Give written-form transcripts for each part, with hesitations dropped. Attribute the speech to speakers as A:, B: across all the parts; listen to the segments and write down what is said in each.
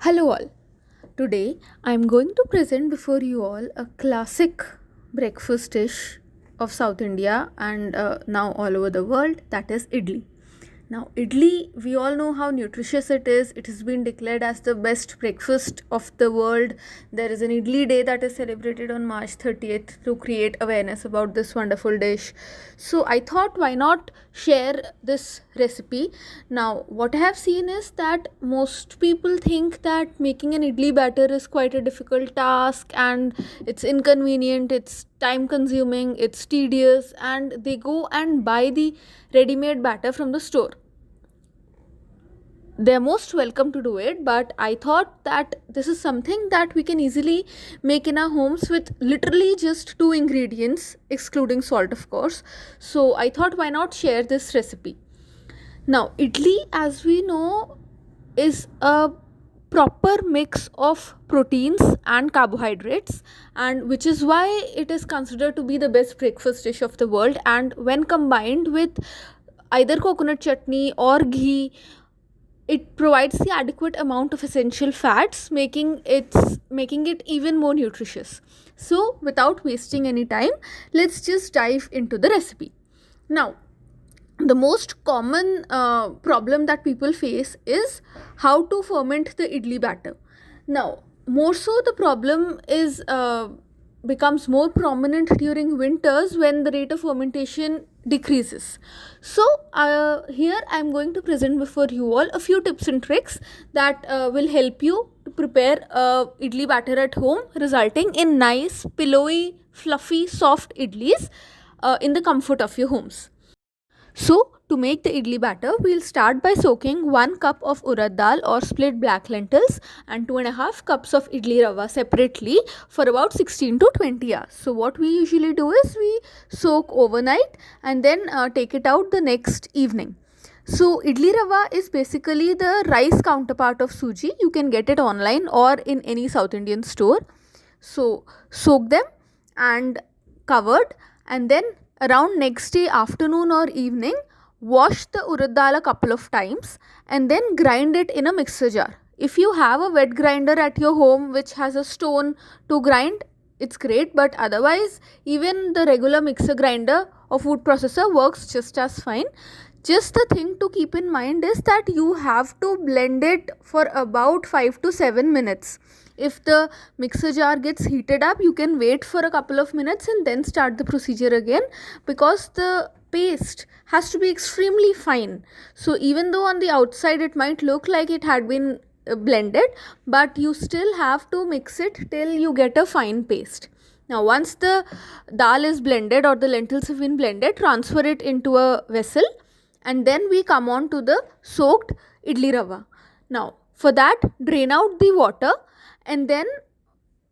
A: Hello, all. Today I am going to present before you all a classic breakfast dish of South India and now all over the world, that is idli. Now, idli, we all know how nutritious it is. It has been declared as the best breakfast of the world. There is an idli day that is celebrated on March 30th to create awareness about this wonderful dish. So, I thought why not share this recipe. Now, what I have seen is that most people think that making an idli batter is quite a difficult task and it's inconvenient, it's time consuming, it's tedious, and they go and buy the ready made batter from the store. They're most welcome to do it, but I thought that this is something that we can easily make in our homes with literally just two ingredients, excluding salt, of course. So I thought why not share this recipe. Now, idli, as we know, is a proper mix of proteins and carbohydrates, and which is why it is considered to be the best breakfast dish of the world. And when combined with either coconut chutney or ghee, it provides the adequate amount of essential fats, making it even more nutritious. So, without wasting any time, let's just dive into the recipe. Now, the most common problem that people face is how to ferment the idli batter. Now, more so, the problem is becomes more prominent during winters when the rate of fermentation decreases. So, here I am going to present before you all a few tips and tricks that will help you to prepare idli batter at home, resulting in nice, pillowy, fluffy, soft idlis in the comfort of your homes. So, to make the idli batter, we'll start by soaking 1 cup of urad dal or split black lentils and 2.5 cups of idli rava separately for about 16 to 20 hours. So, what we usually do is we soak overnight and then take it out the next evening. So, idli rava is basically the rice counterpart of suji. You can get it online or in any South Indian store. So, soak them and covered, and then around next day afternoon or evening, wash the urad dal a couple of times and then grind it in a mixer jar. If you have a wet grinder at your home which has a stone to grind, it's great, but otherwise even the regular mixer grinder or food processor works just as fine. Just the thing to keep in mind is that you have to blend it for about 5 to 7 minutes. If the mixer jar gets heated up, you can wait for a couple of minutes and then start the procedure again, because the paste has to be extremely fine. So even though on the outside it might look like it had been blended, but you still have to mix it till you get a fine paste. Now, once the dal is blended or the lentils have been blended, transfer it into a vessel, and then we come on to the soaked idli rava. Now, for that, drain out the water, and then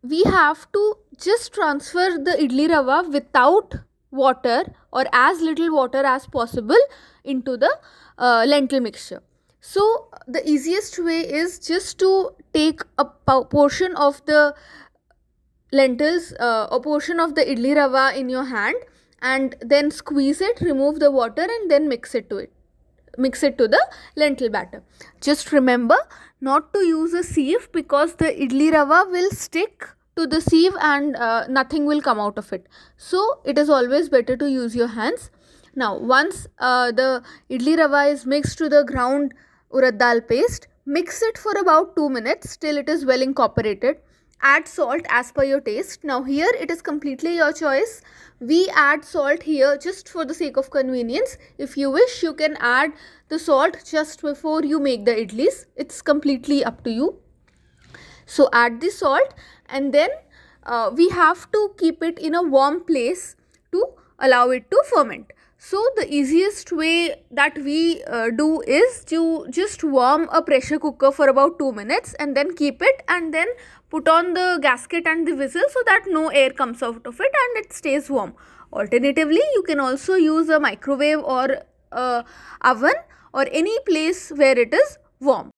A: we have to just transfer the idli rava without water or as little water as possible into the lentil mixture. So, the easiest way is just to take a portion of the lentils, a portion of the idli rava in your hand, and then squeeze it, remove the water, and then mix it to the lentil batter. Just remember not to use a sieve, because the idli rava will stick to the sieve and nothing will come out of it. So it is always better to use your hands. Now, once the idli rava is mixed to the ground urad dal paste, mix it for about 2 minutes till it is well incorporated. Add salt as per your taste. Now, here it is completely your choice. We add salt here just for the sake of convenience. If you wish, you can add the salt just before you make the idlis. It's completely up to you. So, add the salt, and then we have to keep it in a warm place to allow it to ferment. So, the easiest way that we do is to just warm a pressure cooker for about 2 minutes and then keep it, and then put on the gasket and the whistle so that no air comes out of it and it stays warm. Alternatively, you can also use a microwave or oven or any place where it is warm.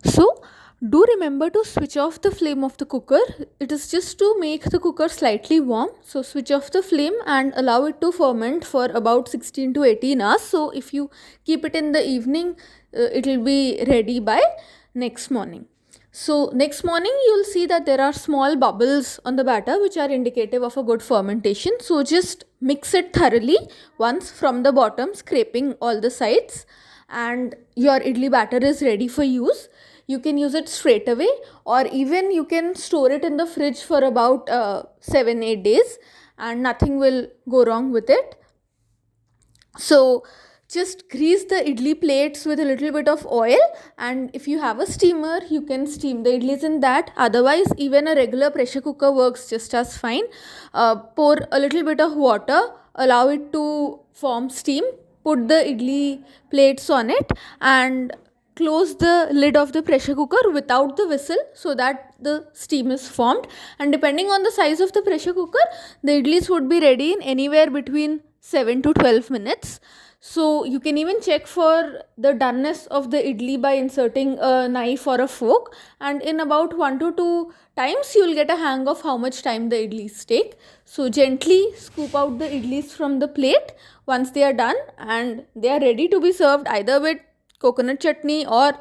A: So, do remember to switch off the flame of the cooker. It is just to make the cooker slightly warm. So, switch off the flame and allow it to ferment for about 16 to 18 hours. So, if you keep it in the evening, it will be ready by next morning. So next morning you'll see that there are small bubbles on the batter which are indicative of a good fermentation. So just mix it thoroughly once from the bottom, scraping all the sides, and your idli batter is ready for use. You can use it straight away, or even you can store it in the fridge for about 7-8 days and nothing will go wrong with it. So just grease the idli plates with a little bit of oil, and if you have a steamer you can steam the idlis in that. Otherwise even a regular pressure cooker works just as fine. Pour a little bit of water, allow it to form steam, put the idli plates on it, and close the lid of the pressure cooker without the whistle so that the steam is formed. And depending on the size of the pressure cooker, the idlis would be ready in anywhere between 7 to 12 minutes. So you can even check for the doneness of the idli by inserting a knife or a fork, and in about 1 to 2 times you will get a hang of how much time the idlis take. So gently scoop out the idlis from the plate once they are done, and they are ready to be served either with coconut chutney or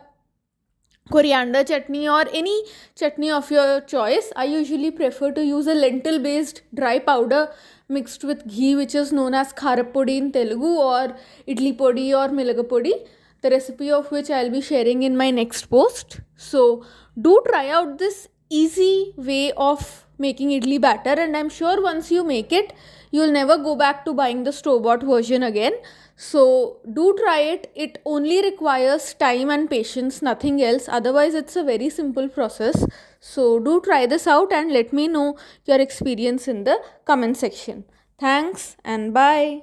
A: coriander chutney or any chutney of your choice. I usually prefer to use a lentil based dry powder mixed with ghee, which is known as kharapodi in Telugu, or idli podi or milagapodi, the recipe of which I'll be sharing in my next post. So do try out this easy way of making idli batter, and I'm sure once you make it you'll never go back to buying the store bought version again. So do try it. It only requires time and patience, nothing else. Otherwise it's a very simple process. So do try this out and let me know your experience in the comment section. Thanks and bye.